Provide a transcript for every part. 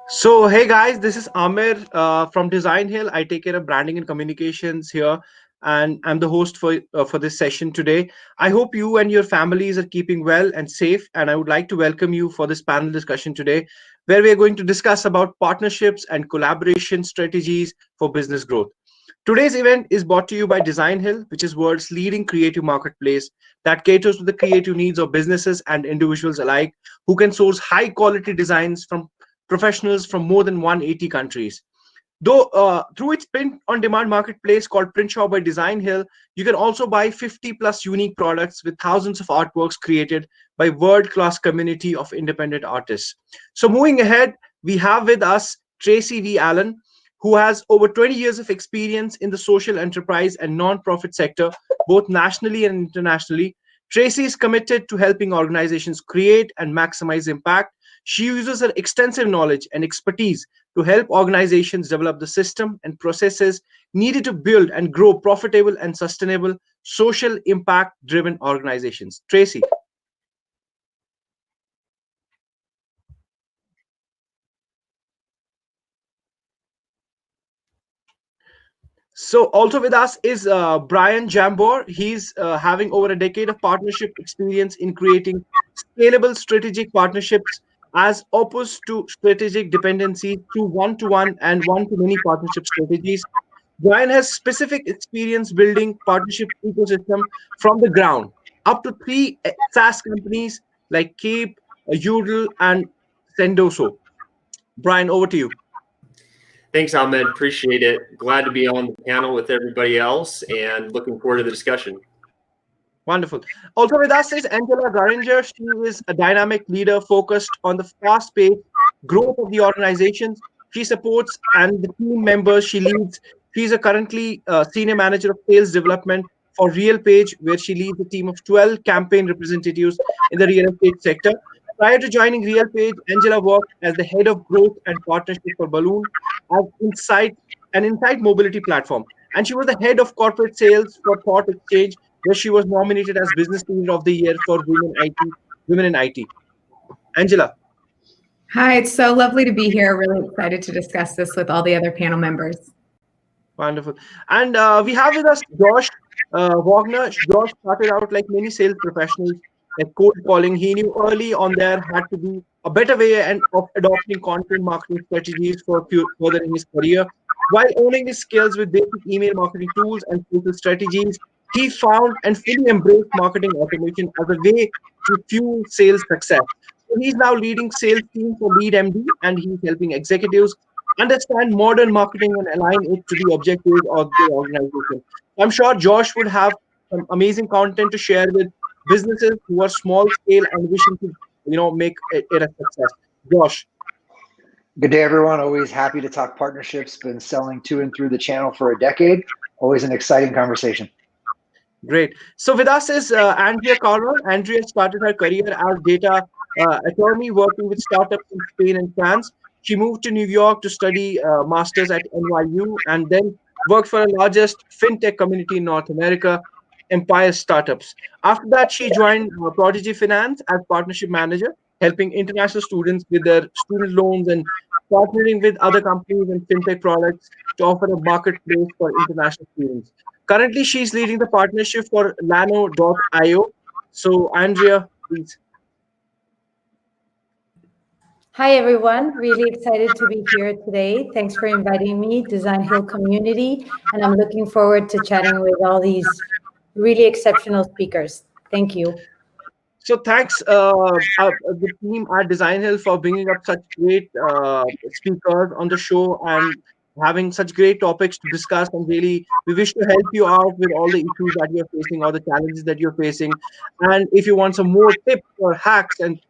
So, hey guys, this is Amir from Designhill. I take care of branding and communications here, and I'm the host for this session today. I hope you and your families are keeping well and safe, and I would like to welcome you for this panel discussion today, where we are going to discuss about partnerships and collaboration strategies for business growth. Today's event is brought to you by Designhill, which is world's leading creative marketplace that caters to the creative needs of businesses and individuals alike who can source high quality designs from professionals from more than 180 countries. Though through its print on demand marketplace called Print Shop by Design Hill, you can also buy 50 plus unique products with thousands of artworks created by world class community of independent artists. So moving ahead, we have with us Tracy V. Allen, who has over 20 years of experience in the social enterprise and non-profit sector, both nationally and internationally. Tracy is committed to helping organizations create and maximize impact. She uses her extensive knowledge and expertise to help organizations develop the system and processes needed to build and grow profitable and sustainable social impact driven organizations. Tracy. So also with us is Brian Jambor. He's having over a decade of partnership experience in creating scalable strategic partnerships as opposed to strategic dependency through one-to-one and one-to-many partnership strategies. Brian has specific experience building partnership ecosystem from the ground up to three SaaS companies like Cape, Udl, and Sendoso. Brian, over to you. Thanks, Ahmed. Appreciate it. Glad to be on the panel with everybody else and looking forward to the discussion. Wonderful. Also with us is Angela Garinger. She is a dynamic leader focused on the fast-paced growth of the organizations. She supports and the team members she leads. She's a currently senior manager of sales development for RealPage, where she leads a team of 12 campaign representatives in the real estate sector. Prior to joining RealPage, Angela worked as the head of growth and partnership for Balloon as an Insight mobility platform. And she was the head of corporate sales for Thought Exchange, where she was nominated as Business Leader of the Year for Women in IT. Angela, Hi, it's so lovely to be here. Really excited to discuss this with all the other panel members. wonderful. And we have with us Josh Wagner. Josh started out like many sales professionals, like cold calling. He knew early on there had to be a better way and of adopting content marketing strategies for furthering his career. While owning his skills with basic email marketing tools and social strategies, he found and fully embraced marketing automation as a way to fuel sales success. So he's now leading sales team for Lead MD, and he's helping executives understand modern marketing and align it to the objectives of the organization. I'm sure Josh would have some amazing content to share with businesses who are small scale and wishing to, make it a success. Josh. Good day, everyone. Always happy to talk partnerships. Been selling to and through the channel for a decade. Always an exciting conversation. Great. So with us is Andrea Carver. Andrea started her career as data attorney working with startups in Spain and France. She moved to New York to study masters at NYU and then worked for the largest fintech community in North America, Empire Startups. After that, she joined Prodigy Finance as partnership manager, helping international students with their student loans and partnering with other companies and fintech products to offer a marketplace for international students. Currently, she's leading the partnership for Lano.io. So, Andrea, please. Hi, everyone. Really excited to be here today. Thanks for inviting me, Design Hill community, and I'm looking forward to chatting with all these really exceptional speakers. Thank you. So, thanks the team at Design Hill for bringing up such great speakers on the show and having such great topics to discuss. And really, we wish to help you out with all the issues that you're facing, all the challenges that you're facing. And if you want some more tips or hacks and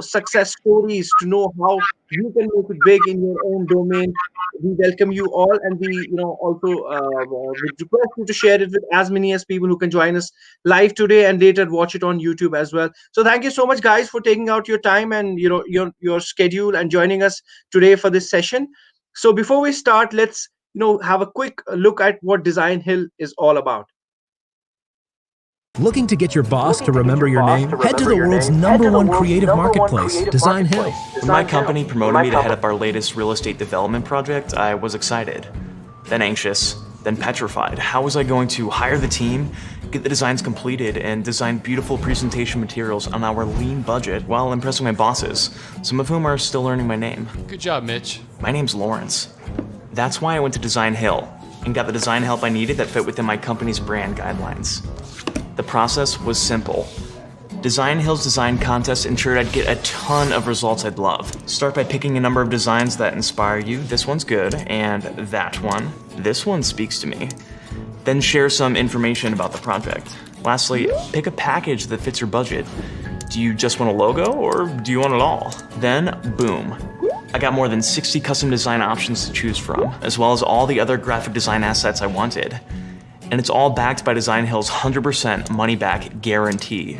success stories to know how you can make it big in your own domain, we welcome you all, and we also would request you to share it with as many as people who can join us live today and later watch it on YouTube as well. So thank you so much, guys, for taking out your time and your schedule and joining us today for this session. So before we start, let's have a quick look at what Design Hill is all about. Looking to get your boss to remember your name? Head to the world's #1 creative marketplace, Designhill. When my company promoted me to head up our latest real estate development project, I was excited, then anxious, then petrified. How was I going to hire the team, get the designs completed, and design beautiful presentation materials on our lean budget while impressing my bosses, some of whom are still learning my name? Good job, Mitch. My name's Lawrence. That's why I went to Designhill and got the design help I needed that fit within my company's brand guidelines. The process was simple. Designhill's design contest ensured I'd get a ton of results I'd love. Start by picking a number of designs that inspire you. This one's good, and that one. This one speaks to me. Then share some information about the project. Lastly, pick a package that fits your budget. Do you just want a logo, or do you want it all? Then, boom. I got more than 60 custom design options to choose from, as well as all the other graphic design assets I wanted. And it's all backed by Designhill's 100% money-back guarantee.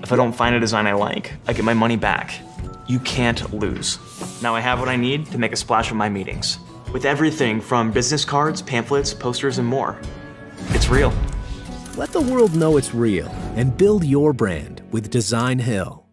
If I don't find a design I like, I get my money back. You can't lose. Now I have what I need to make a splash at my meetings, with everything from business cards, pamphlets, posters, and more. It's real. Let the world know it's real and build your brand with Designhill.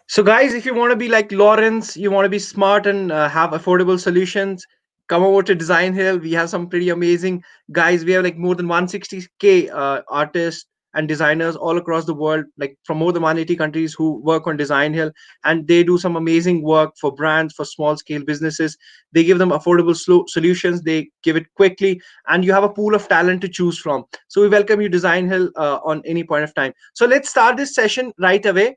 So guys, if you want to be like Lawrence, you want to be smart and have affordable solutions, come over to Designhill. We have some pretty amazing guys. We have like more than 160K artists and designers all across the world, like from more than 180 countries, who work on Designhill, and they do some amazing work for brands, for small scale businesses. They give them affordable solutions. They give it quickly, and you have a pool of talent to choose from. So we welcome you, Designhill, on any point of time. So let's start this session right away.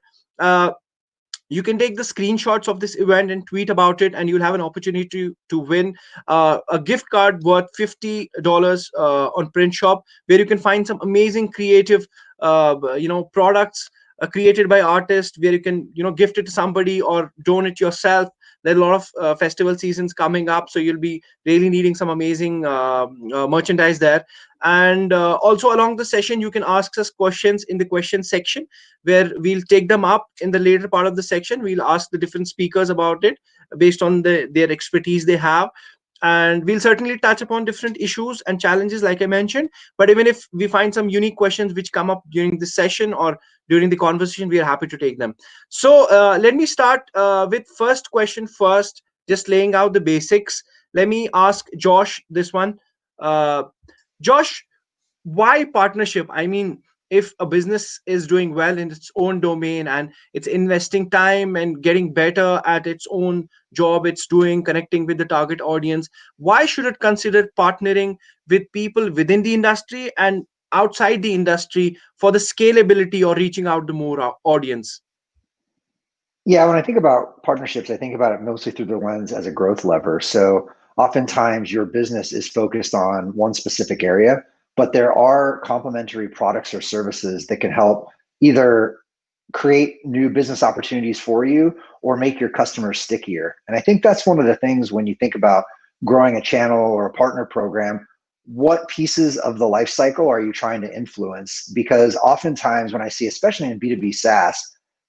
You can take the screenshots of this event and tweet about it, and you'll have an opportunity to win a gift card worth $50 on Print Shop, where you can find some amazing creative products created by artists, where you can gift it to somebody or donate yourself. There are a lot of festival seasons coming up, so you'll be really needing some amazing merchandise there. And also along the session, you can ask us questions in the question section, where we'll take them up in the later part of the section. We'll ask the different speakers about it based on their expertise they have. And we'll certainly touch upon different issues and challenges, like I mentioned. But even if we find some unique questions which come up during the session or during the conversation, we are happy to take them. So let me start with first question first, just laying out the basics. Let me ask Josh this one. Josh, why partnership? I mean, if a business is doing well in its own domain and it's investing time and getting better at its own job it's doing, connecting with the target audience, why should it consider partnering with people within the industry and outside the industry for the scalability or reaching out to more audience? Yeah, when I think about partnerships, I think about it mostly through the lens as a growth lever. So oftentimes your business is focused on one specific area, but there are complementary products or services that can help either create new business opportunities for you or make your customers stickier. And I think that's one of the things when you think about growing a channel or a partner program, what pieces of the life cycle are you trying to influence? Because oftentimes when I see, especially in B2B SaaS,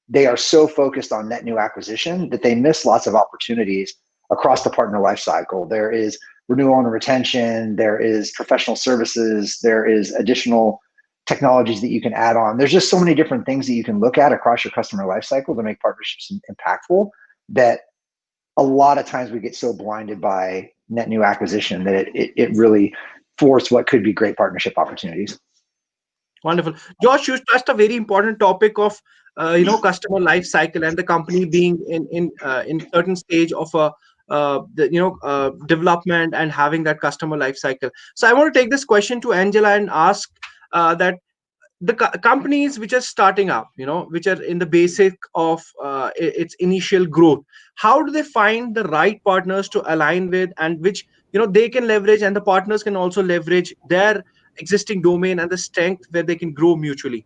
they are so focused on net new acquisition that they miss lots of opportunities across the partner life cycle. There is renewal and retention, there is professional services, there is additional technologies that you can add on. There's just so many different things that you can look at across your customer life cycle to make partnerships impactful, that a lot of times we get so blinded by net new acquisition that it really forced what could be great partnership opportunities. Wonderful. Josh, you touched a very important topic of customer life cycle and the company being in certain stage of a development and having that customer life cycle. So I want to take this question to Angela and ask that the companies which are starting up, which are in the basic of its initial growth, how do they find the right partners to align with, and which they can leverage, and the partners can also leverage their existing domain and the strength where they can grow mutually?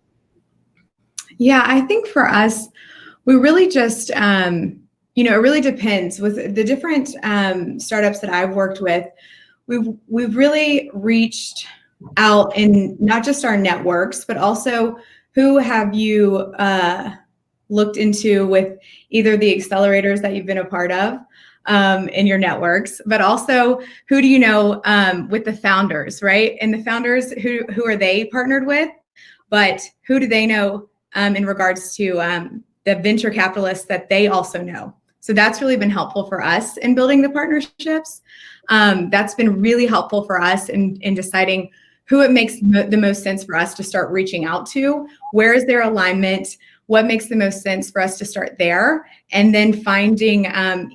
Yeah, I think for us, we really just, it really depends. With the different startups that I've worked with, we've really reached out in not just our networks, but also who have you looked into with either the accelerators that you've been a part of, in your networks, but also who do you know with the founders, right? And the founders, who are they partnered with, but who do they know in regards to the venture capitalists that they also know? So that's really been helpful for us in building the partnerships. That's been really helpful for us in deciding who it makes the most sense for us to start reaching out to. Where is their alignment? What makes the most sense for us to start there? And then finding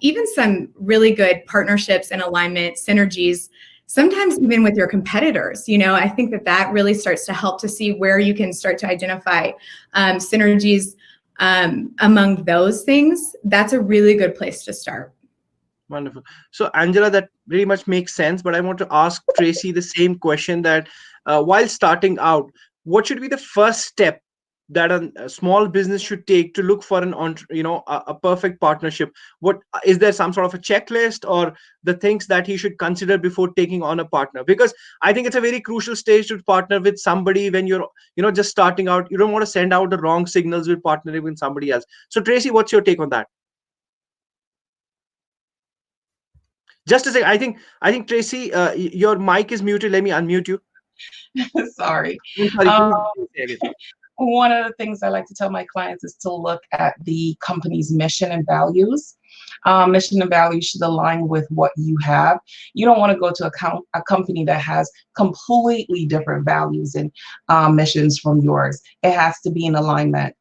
even some really good partnerships and alignment synergies, sometimes even with your competitors. I think that really starts to help to see where you can start to identify synergies among those things. That's a really good place to start. Wonderful. So, Angela, that very much makes sense. But I want to ask Tracy the same question, that while starting out, what should be the first step that a small business should take to look for a perfect partnership? What is there, some sort of a checklist or the things that he should consider before taking on a partner? Because I think it's a very crucial stage to partner with somebody when you're just starting out. You don't want to send out the wrong signals with partnering with somebody else. So, Tracy, what's your take on that? Just a second. I think Tracy, your mic is muted. Let me unmute you. Sorry. I'm sorry. Please say again. One of the things I like to tell my clients is to look at the company's mission and values. Mission and values should align with what you have. You don't want to go to a company that has completely different values and missions from yours. It has to be in alignment.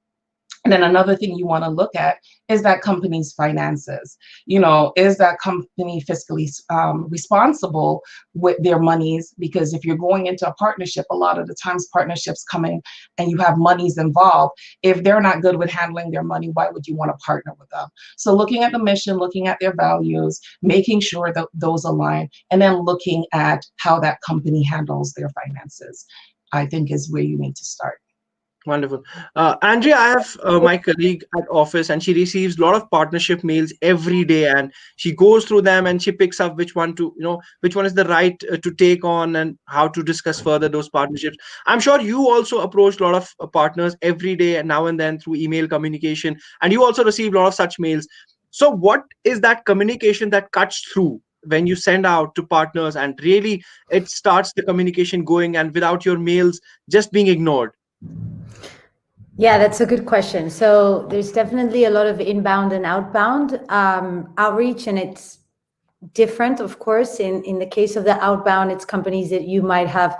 And then another thing you want to look at is that company's finances. Is that company fiscally responsible with their monies? Because if you're going into a partnership, a lot of the times partnerships come in and you have monies involved. If they're not good with handling their money, why would you want to partner with them? So looking at the mission, looking at their values, making sure that those align, and then looking at how that company handles their finances, I think is where you need to start. Wonderful. Andrea, I have my colleague at office, and she receives a lot of partnership mails every day, and she goes through them and she picks up which one which one is the right to take on and how to discuss further those partnerships. I'm sure you also approach a lot of partners every day and now and then through email communication, and you also receive a lot of such mails. So what is that communication that cuts through when you send out to partners and really it starts the communication going, and without your mails just being ignored? Yeah, that's a good question. So there's definitely a lot of inbound and outbound outreach, and it's different, of course. In the case of the outbound, it's companies that you might have,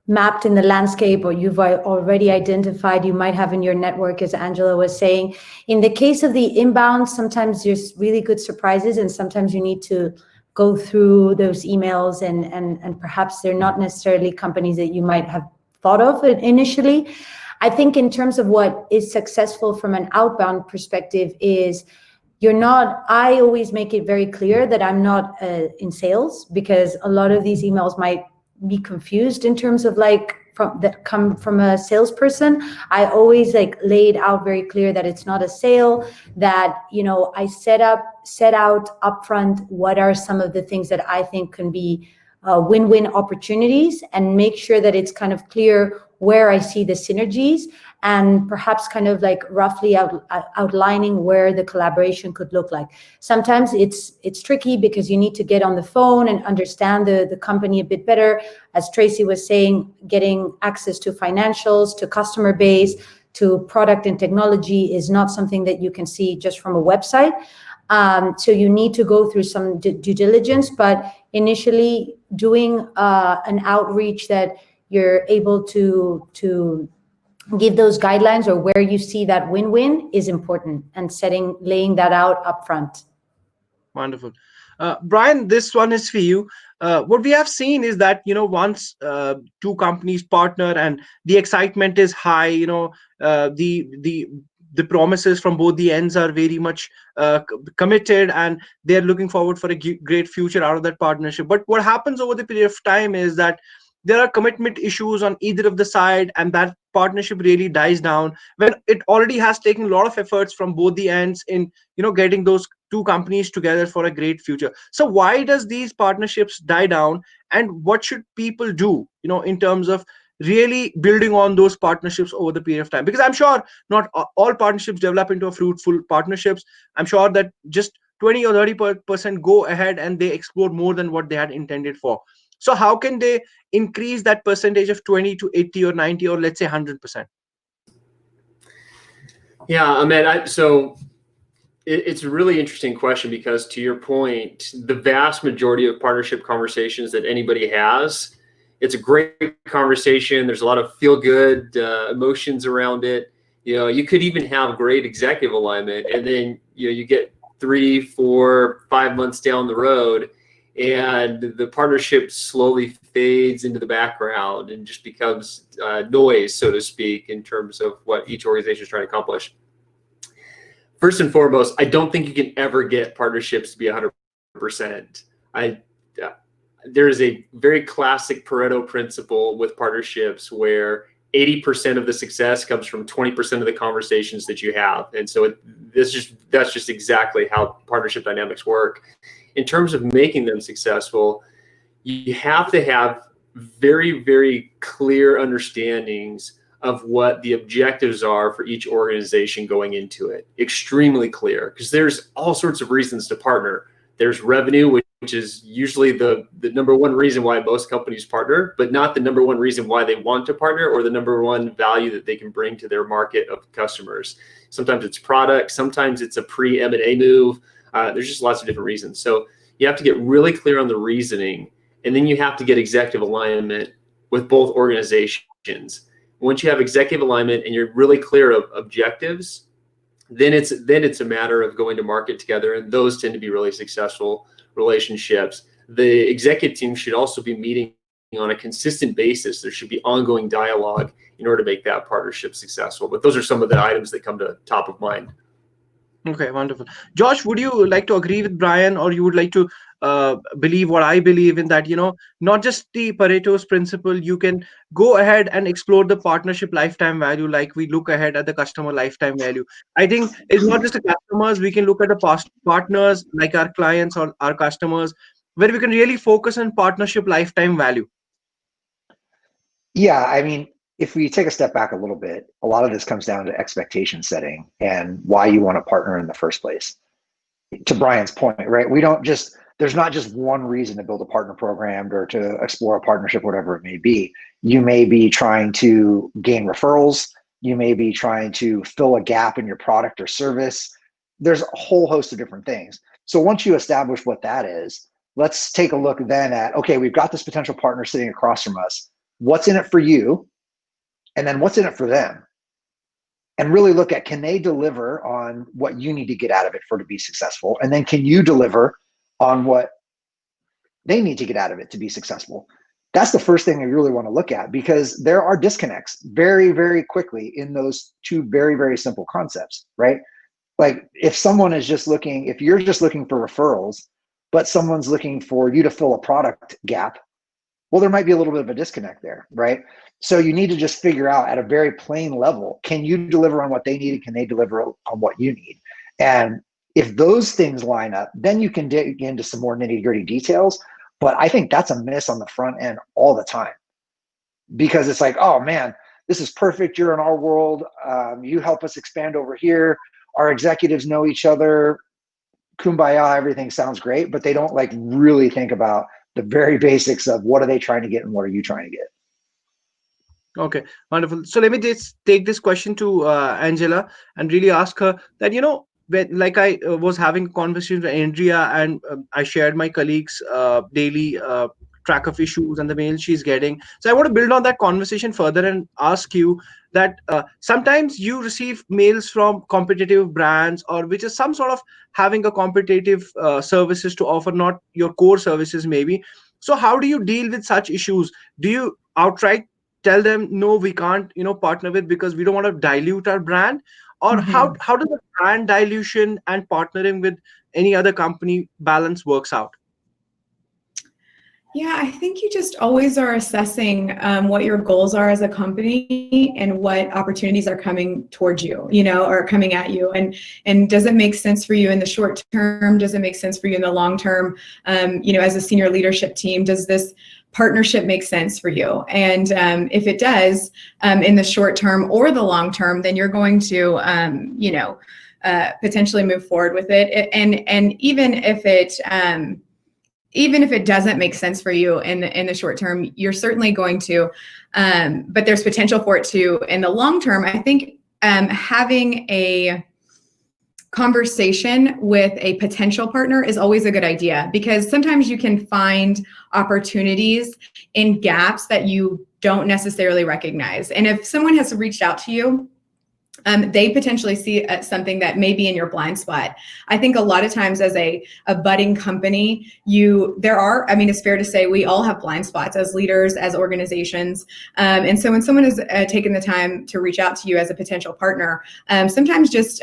mapped in the landscape, or you've already identified, you might have in your network, as Angela was saying. In the case of the inbound, sometimes there's really good surprises, and sometimes you need to go through those emails, and perhaps they're not necessarily companies that you might have thought of initially. I think in terms of what is successful from an outbound perspective is I always make it very clear that I'm not in sales, because a lot of these emails might be confused in terms of that come from a salesperson. I always lay it out very clear that it's not a sale, that, I set out upfront what are some of the things that I think can be win-win opportunities, and make sure that it's kind of clear where I see the synergies, and perhaps kind of roughly outlining where the collaboration could look like. Sometimes it's tricky because you need to get on the phone and understand the company a bit better. As Tracy was saying, getting access to financials, to customer base, to product and technology is not something that you can see just from a website. So you need to go through some due diligence, but initially doing an outreach that you're able to give those guidelines, or where you see that win-win, is important, and laying that out up front. Wonderful. Brian, this one is for you. What we have seen is that, once two companies partner and the excitement is high, the promises from both the ends are very much committed, and they're looking forward for a great future out of that partnership. But what happens over the period of time is that there are commitment issues on either of the side, and that partnership really dies down when it already has taken a lot of efforts from both the ends in getting those two companies together for a great future. So why does these partnerships die down, and what should people do in terms of really building on those partnerships over the period of time? Because I'm sure not all partnerships develop into a fruitful partnerships. I'm sure that just 20 or 30% go ahead and they explore more than what they had intended for. So how can they increase that percentage of 20 to 80 or 90 or let's say 100%? Yeah, Ahmed, so it's a really interesting question, because to your point, the vast majority of partnership conversations that anybody has, it's a great conversation. There's a lot of feel good emotions around it. You could even have great executive alignment, and then you get 3, 4, 5 months down the road, and the partnership slowly fades into the background and just becomes noise, so to speak, in terms of what each organization is trying to accomplish. First and foremost, I don't think you can ever get partnerships to be 100%. There is a very classic Pareto principle with partnerships where 80% of the success comes from 20% of the conversations that you have. And so that's just exactly how partnership dynamics work. In terms of making them successful, you have to have very, very clear understandings of what the objectives are for each organization going into it. Extremely clear, because there's all sorts of reasons to partner. There's revenue, which is usually the number one reason why most companies partner, but not the number one reason why they want to partner, or the number one value that they can bring to their market of customers. Sometimes it's product, sometimes it's a pre-M&A move. There's just lots of different reasons. So you have to get really clear on the reasoning, and then you have to get executive alignment with both organizations. Once you have executive alignment and you're really clear of objectives, then it's a matter of going to market together, and those tend to be really successful relationships. The executive team should also be meeting on a consistent basis. There should be ongoing dialogue in order to make that partnership successful. But those are some of the items that come to top of mind. Okay, wonderful. Josh, would you like to agree with Brian, or you would like to believe what I believe in, that, not just the Pareto's principle, you can go ahead and explore the partnership lifetime value, like we look ahead at the customer lifetime value. I think it's not just the customers, we can look at the past partners like our clients or our customers, where we can really focus on partnership lifetime value. Yeah, I mean, if we take a step back a little bit, a lot of this comes down to expectation setting and why you want to partner in the first place. To Brian's point, right? There's not just one reason to build a partner program or to explore a partnership, whatever it may be. You may be trying to gain referrals. You may be trying to fill a gap in your product or service. There's a whole host of different things. So once you establish what that is, let's take a look then at, okay, we've got this potential partner sitting across from us. What's in it for you? And then what's in it for them? And really look at, can they deliver on what you need to get out of it to be successful? And then can you deliver on what they need to get out of it to be successful? That's the first thing we really want to look at, because there are disconnects very, very quickly in those two very, very simple concepts, right? Like if you're just looking for referrals, but someone's looking for you to fill a product gap, well, there might be a little bit of a disconnect there, right? So you need to just figure out at a very plain level, can you deliver on what they need? Can they deliver on what you need? And if those things line up, then you can dig into some more nitty-gritty details. But I think that's a miss on the front end all the time, because it's like, oh man, this is perfect. You're in our world. You help us expand over here. Our executives know each other. Kumbaya, everything sounds great, but they don't really think about the very basics of what are they trying to get and what are you trying to get. Okay, wonderful. So let me just take this question to Angela and really ask her that, when I was having a conversation with Andrea, and I shared my colleagues' daily track of issues and the mails she's getting. So I want to build on that conversation further and ask you that sometimes you receive mails from competitive brands, or which is some sort of having a competitive services to offer, not your core services maybe. So how do you deal with such issues? Do you outright tell them, no, we can't, partner with, because we don't want to dilute our brand? Or how does the brand dilution and partnering with any other company balance works out? Yeah, I think you just always are assessing what your goals are as a company and what opportunities are coming towards you, or coming at you. And does it make sense for you in the short term? Does it make sense for you in the long term? As a senior leadership team, does this partnership make sense for you? And if it does, in the short term or the long term, then you're going to, potentially move forward with it. And even if it doesn't make sense for you in the short term, you're certainly going to, but there's potential for it to in the long term. I think having a conversation with a potential partner is always a good idea, because sometimes you can find opportunities in gaps that you don't necessarily recognize. And if someone has reached out to you, they potentially see something that may be in your blind spot. I think a lot of times as a budding company, it's fair to say we all have blind spots as leaders, as organizations. And so when someone has taken the time to reach out to you as a potential partner, sometimes just,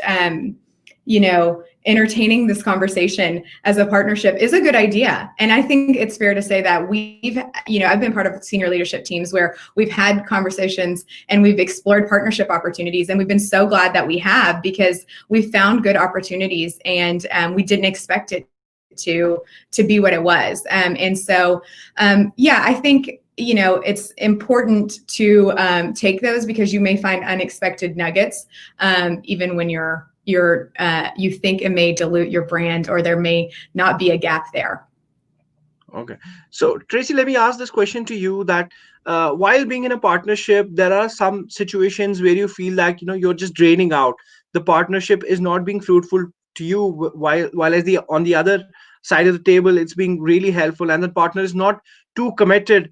entertaining this conversation as a partnership is a good idea. And I think it's fair to say that I've been part of senior leadership teams where we've had conversations and we've explored partnership opportunities. And we've been so glad that we have, because we found good opportunities and we didn't expect it to be what it was. I think, it's important to take those, because you may find unexpected nuggets, even when you think it may dilute your brand, or there may not be a gap there. Okay. So Tracy, let me ask this question to you, that while being in a partnership, there are some situations where you feel like, you're just draining out. The partnership is not being fruitful to you, while on the other side of the table, it's being really helpful, and the partner is not too committed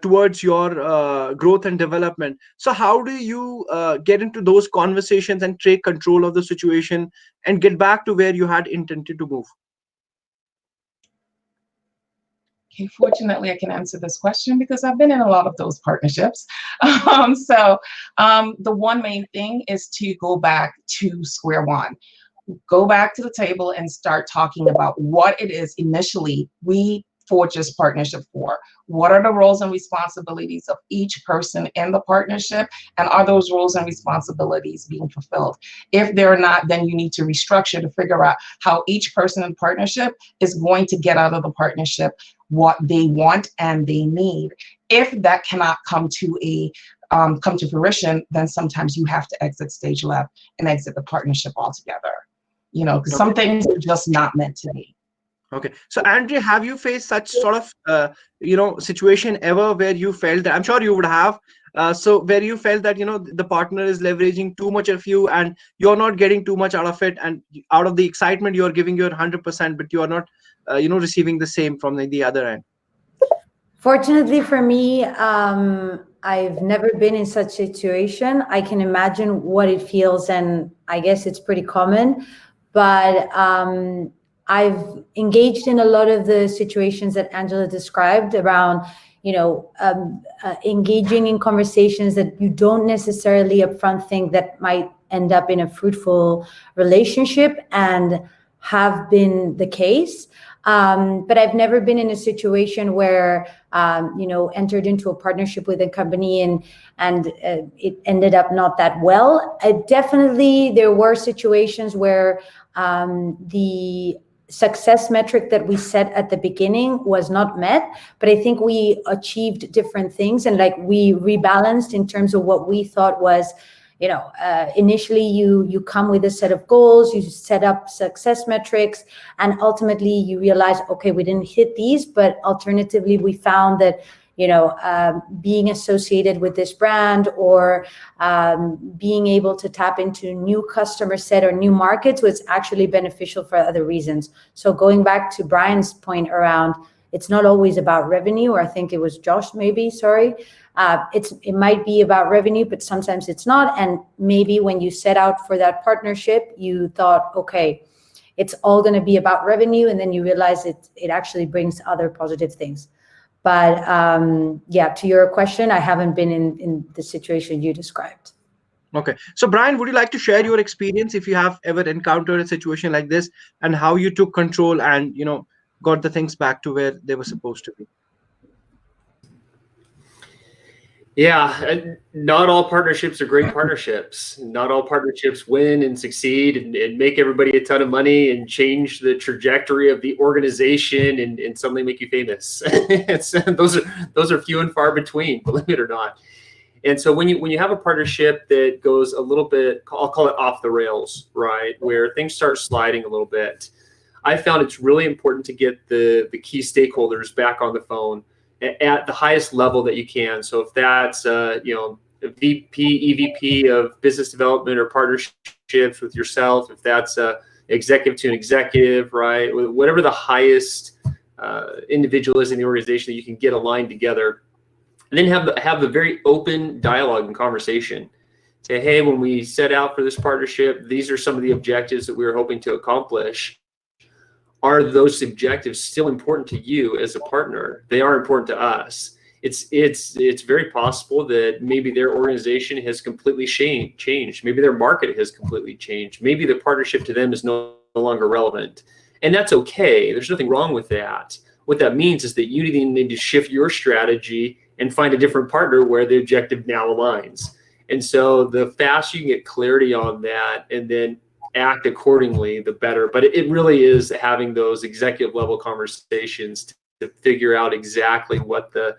towards your growth and development. So how do you get into those conversations and take control of the situation and get back to where you had intended to move? Okay, fortunately, I can answer this question because I've been in a lot of those partnerships. The one main thing is to go back to square one. Go back to the table and start talking about what it is initially we forged this partnership for. What are the roles and responsibilities of each person in the partnership? And are those roles and responsibilities being fulfilled? If they're not, then you need to restructure to figure out how each person in the partnership is going to get out of the partnership what they want and they need. If that cannot come to fruition, then sometimes you have to exit stage left and exit the partnership altogether. Because some things are just not meant to be. Okay. So Andrea, have you faced such sort of, situation ever where you felt that, I'm sure you would have, so where you felt that, the partner is leveraging too much of you and you're not getting too much out of it, and out of the excitement, you're giving your 100%, but you are not, receiving the same from the other end? Fortunately for me, I've never been in such a situation. I can imagine what it feels, and I guess it's pretty common, but I've engaged in a lot of the situations that Angela described around, engaging in conversations that you don't necessarily upfront think that might end up in a fruitful relationship, and have been the case. But I've never been in a situation where, entered into a partnership with a company and it ended up not that well. Definitely, there were situations where the success metric that we set at the beginning was not met, but I think we achieved different things, and we rebalanced in terms of what we thought was, initially you come with a set of goals, you set up success metrics, and ultimately you realize, okay, we didn't hit these, but alternatively we found that being associated with this brand, or being able to tap into new customer set or new markets, was actually beneficial for other reasons. So going back to Brian's point around, it's not always about revenue, or I think it was Josh, maybe, sorry. It might be about revenue, but sometimes it's not. And maybe when you set out for that partnership, you thought, okay, it's all going to be about revenue, and then you realize it actually brings other positive things. But to your question, I haven't been in the situation you described. Okay. So Brian, would you like to share your experience, if you have ever encountered a situation like this, and how you took control and, got the things back to where they were supposed to be? Yeah, not all partnerships are great partnerships. Not all partnerships win and succeed and make everybody a ton of money and change the trajectory of the organization and suddenly make you famous. Those are few and far between, believe it or not. And so when you have a partnership that goes a little bit, I'll call it off the rails, right, where things start sliding a little bit, I found it's really important to get the key stakeholders back on the phone at the highest level that you can. So if that's you know, a VP, EVP of business development or partnerships with yourself, if that's executive to an executive, right, whatever the highest individual is in the organization that you can get aligned together, and then have the very open dialogue and conversation. Say, hey, when we set out for this partnership, these are some of the objectives that we were hoping to accomplish. Are those objectives still important to you as a partner? They are important to us. It's very possible that maybe their organization has completely changed. Maybe their market has completely changed. Maybe the partnership to them is no longer relevant. And that's okay. There's nothing wrong with that. What that means is that you need to shift your strategy and find a different partner where the objective now aligns. And so the faster you can get clarity on that and then act accordingly, the better. But it really is having those executive level conversations to figure out exactly what the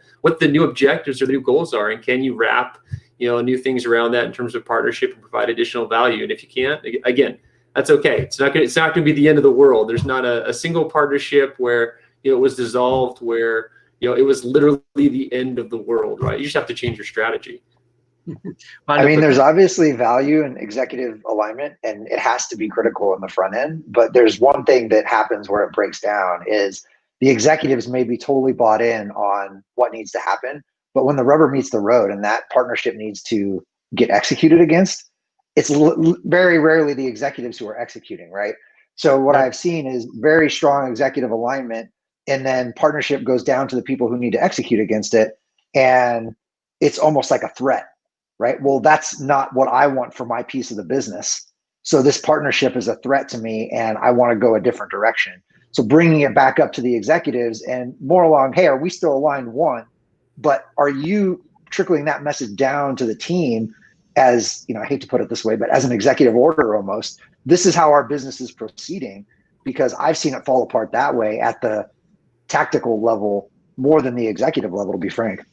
new objectives or the new goals are, and can you wrap new things around that in terms of partnership and provide additional value. And if you can't, again, that's okay. It's not going to be the end of the world. There's not a single partnership where it was dissolved, where it was literally the end of the world, right? You just have to change your strategy. I mean, there's obviously value in executive alignment, and it has to be critical in the front end. But there's one thing that happens where it breaks down is the executives may be totally bought in on what needs to happen. But when the rubber meets the road and that partnership needs to get executed against, it's very rarely the executives who are executing, right? So what I've seen is very strong executive alignment, and then partnership goes down to the people who need to execute against it. And it's almost like a threat. Right? Well, that's not what I want for my piece of the business. So this partnership is a threat to me, and I want to go a different direction. So bringing it back up to the executives and more along, hey, are we still aligned? One, but are you trickling that message down to the team as, I hate to put it this way, but as an executive order almost, this is how our business is proceeding, because I've seen it fall apart that way at the tactical level more than the executive level, to be frank.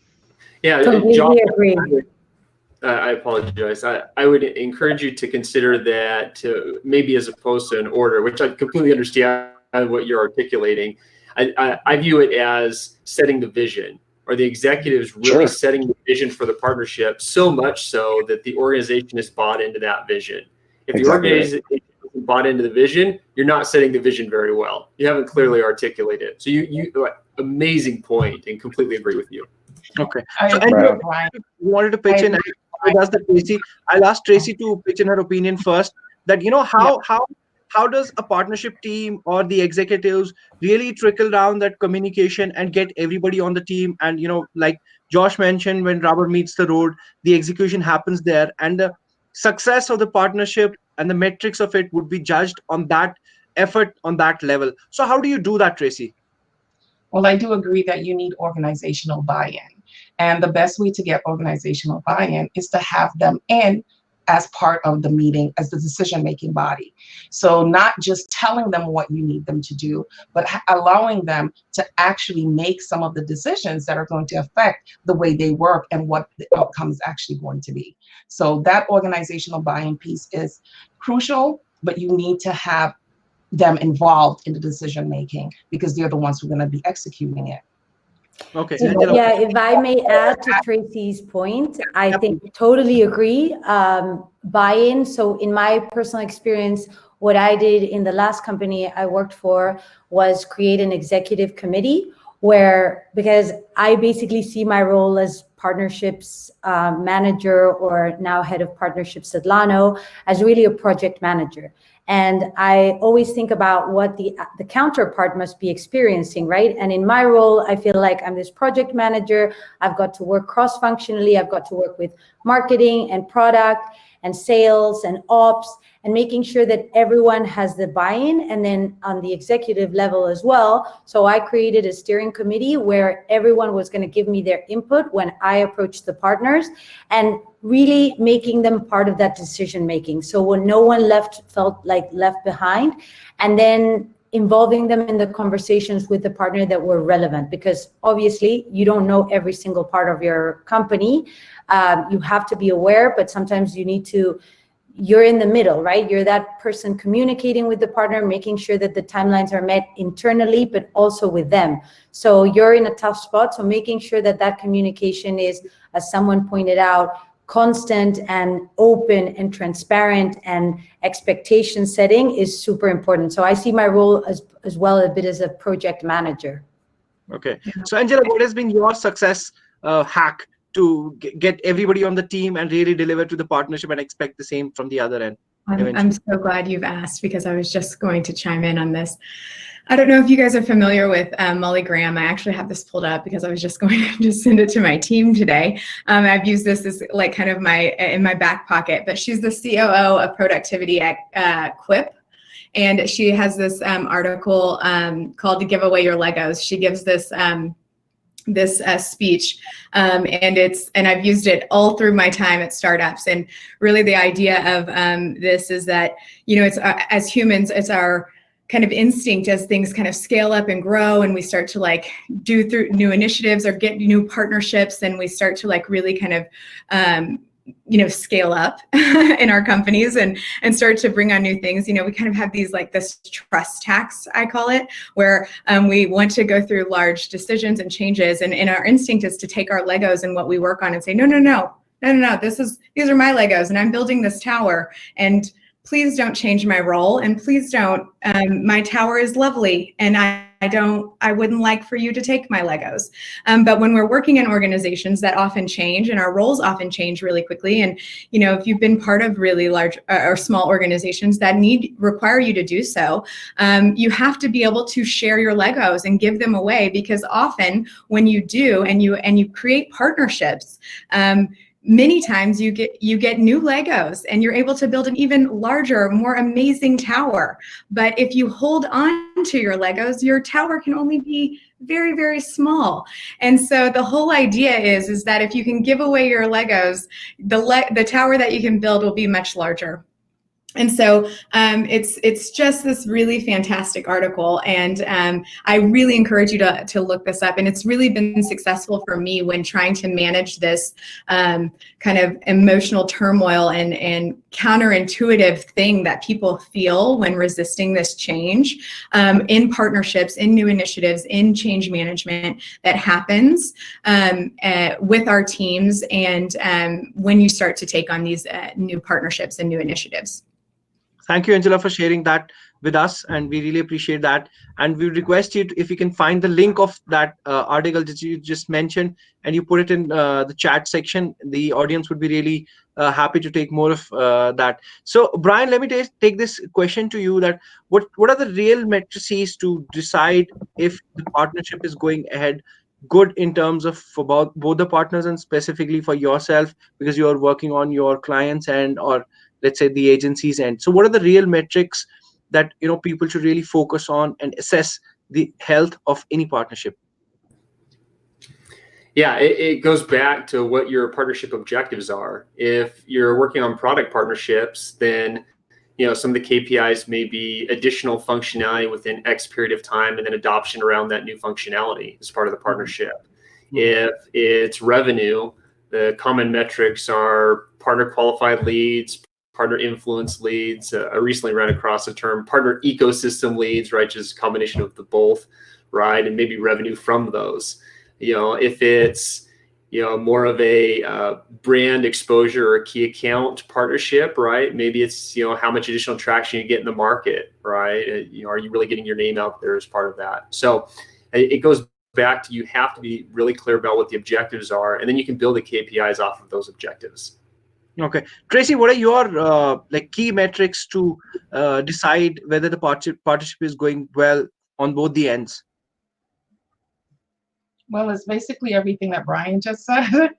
Yeah, completely agree. I apologize. I would encourage you to consider that maybe as opposed to an order, which I completely understand what you're articulating. I view it as setting the vision, or the executives really setting the vision for the partnership, so much so that the organization is bought into that vision. If the organization isn't bought into the vision, you're not setting the vision very well. You haven't clearly articulated it. So you amazing point, and completely agree with you. Okay. So you wanted to pitch in. I'll ask Tracy to pitch in her opinion first. That how does a partnership team or the executives really trickle down that communication and get everybody on the team? And like Josh mentioned, when rubber meets the road, the execution happens there, and the success of the partnership and the metrics of it would be judged on that effort on that level. So how do you do that, Tracy? Well, I do agree that you need organizational buy-in. And the best way to get organizational buy-in is to have them in as part of the meeting, as the decision-making body. So not just telling them what you need them to do, but allowing them to actually make some of the decisions that are going to affect the way they work and what the outcome is actually going to be. So that organizational buy-in piece is crucial, but you need to have them involved in the decision making, because they're the ones who are going to be executing it. Okay. Yeah, if I may add to Tracy's point, I think totally agree. Buy-in. So in my personal experience, what I did in the last company I worked for was create an executive committee because I basically see my role as partnerships manager, or now head of partnerships at Lano, as really a project manager. And I always think about what the counterpart must be experiencing, right? And in my role, I feel like I'm this project manager. I've got to work cross-functionally. I've got to work with marketing and product and sales and ops, and making sure that everyone has the buy-in, and then on the executive level as well. So I created a steering committee where everyone was going to give me their input when I approached the partners, and really making them part of that decision making. So when no one felt like left behind. And then involving them in the conversations with the partner that were relevant, because obviously you don't know every single part of your company. You have to be aware, but sometimes you're in the middle, right? You're that person communicating with the partner, making sure that the timelines are met internally, but also with them. So you're in a tough spot. So making sure that that communication is, as someone pointed out, constant and open and transparent, and expectation setting is super important. So I see my role as well a bit as a project manager. Okay. So Angela, what has been your success hack to get everybody on the team and really deliver to the partnership and expect the same from the other end? I'm so glad you've asked, because I was just going to chime in on this. I don't know if you guys are familiar with Molly Graham. I actually have this pulled up because I was just going to just send it to my team today. I've used this as like kind of in my back pocket, but she's the COO of productivity at Quip. And she has this article called "To Give Away Your Legos." She gives this speech, and I've used it all through my time at startups. And really, the idea of this is that, it's as humans, it's our kind of instinct as things kind of scale up and grow, and we start to like do through new initiatives or get new partnerships, and we start to like really kind of scale up in our companies and start to bring on new things. We kind of have this trust tax, I call it, where we want to go through large decisions and changes, and our instinct is to take our Legos and what we work on and say, no, these are my Legos, and I'm building this tower, and please don't change my role, and please don't, my tower is lovely, and I wouldn't like for you to take my Legos. But when we're working in organizations that often change, and our roles often change really quickly, and if you've been part of really large or small organizations that require you to do so, you have to be able to share your Legos and give them away, because often when you do and you create partnerships, many times you get new Legos, and you're able to build an even larger, more amazing tower. But if you hold on to your Legos, your tower can only be very, very small. And so the whole idea is that if you can give away your Legos, the tower that you can build will be much larger. And so it's just this really fantastic article, and I really encourage you to look this up. And it's really been successful for me when trying to manage this kind of emotional turmoil and counterintuitive thing that people feel when resisting this change in partnerships, in new initiatives, in change management that happens with our teams, and when you start to take on these new partnerships and new initiatives. Thank you, Angela, for sharing that with us, and we really appreciate that. And we request you if you can find the link of that article that you just mentioned, and you put it in the chat section. The audience would be really happy to take more of that. So, Brian, let me take this question to you: that what are the real matrices to decide if the partnership is going ahead good in terms of for both the partners and specifically for yourself, because you are working on your clients and or let's say the agencies end. So what are the real metrics that people should really focus on and assess the health of any partnership? Yeah, it goes back to what your partnership objectives are. If you're working on product partnerships, then some of the KPIs may be additional functionality within X period of time, and then adoption around that new functionality as part of the partnership. Mm-hmm. If it's revenue, the common metrics are partner qualified leads, partner influence leads. I recently ran across the term partner ecosystem leads, right? Just a combination of the both, right? And maybe revenue from those. If it's more of a brand exposure or key account partnership, right? Maybe it's how much additional traction you get in the market, right? Are you really getting your name out there as part of that? So it goes back to, you have to be really clear about what the objectives are, and then you can build the KPIs off of those objectives. Okay, Tracy, what are your key metrics to decide whether the partnership is going well on both the ends? Well, it's basically everything that Brian just said,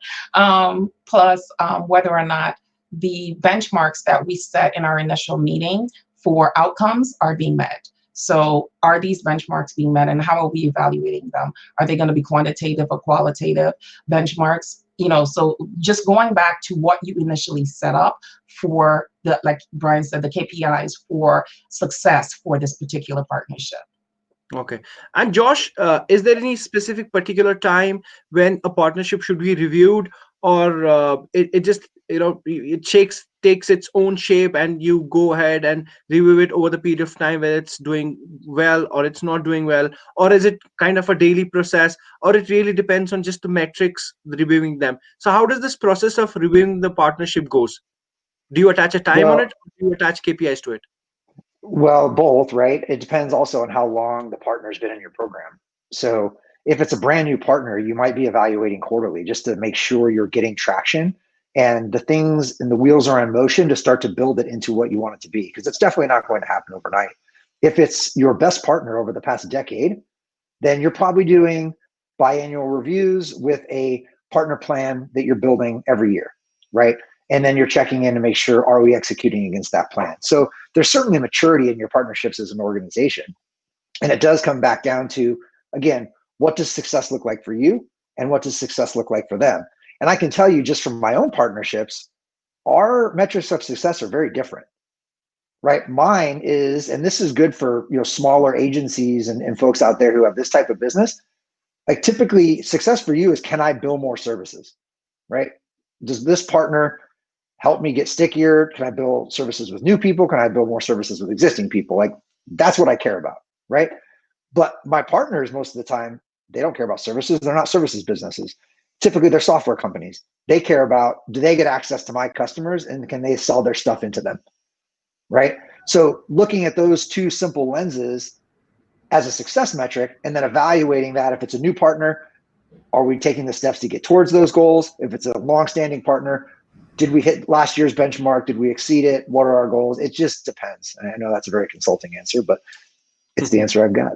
plus whether or not the benchmarks that we set in our initial meeting for outcomes are being met. So are these benchmarks being met, and how are we evaluating them? Are they going to be quantitative or qualitative benchmarks? so just going back to what you initially set up for the, like Brian said, the KPIs for success for this particular partnership. Okay. And Josh, is there any specific particular time when a partnership should be reviewed, or it just, it takes its own shape and you go ahead and review it over the period of time, whether it's doing well or it's not doing well, or is it kind of a daily process, or it really depends on just the metrics, reviewing them? So how does this process of reviewing the partnership goes? Do you attach a time on it, Well, or do you attach KPIs to it? well, both, right? It depends also on how long the partner's been in your program. So if it's a brand new partner, you might be evaluating quarterly just to make sure you're getting traction and the things and the wheels are in motion to start to build it into what you want it to be, because it's definitely not going to happen overnight. If it's your best partner over the past decade, then you're probably doing biannual reviews with a partner plan that you're building every year, right? And then you're checking in to make sure, are we executing against that plan? So there's certainly maturity in your partnerships as an organization. And it does come back down to, again, what does success look like for you? And what does success look like for them? And I can tell you just from my own partnerships, our metrics of success are very different, right? Mine is, and this is good for smaller agencies and folks out there who have this type of business. Like typically success for you is, can I bill more services, right? Does this partner help me get stickier? Can I build services with new people? Can I build more services with existing people? Like that's what I care about, right? But my partners, most of the time, they don't care about services. They're not services businesses. Typically, they're software companies. They care about, do they get access to my customers and can they sell their stuff into them, right? So looking at those two simple lenses as a success metric and then evaluating that, if it's a new partner, are we taking the steps to get towards those goals? If it's a long-standing partner, did we hit last year's benchmark? Did we exceed it? What are our goals? It just depends. And I know that's a very consulting answer, but it's the answer I've got.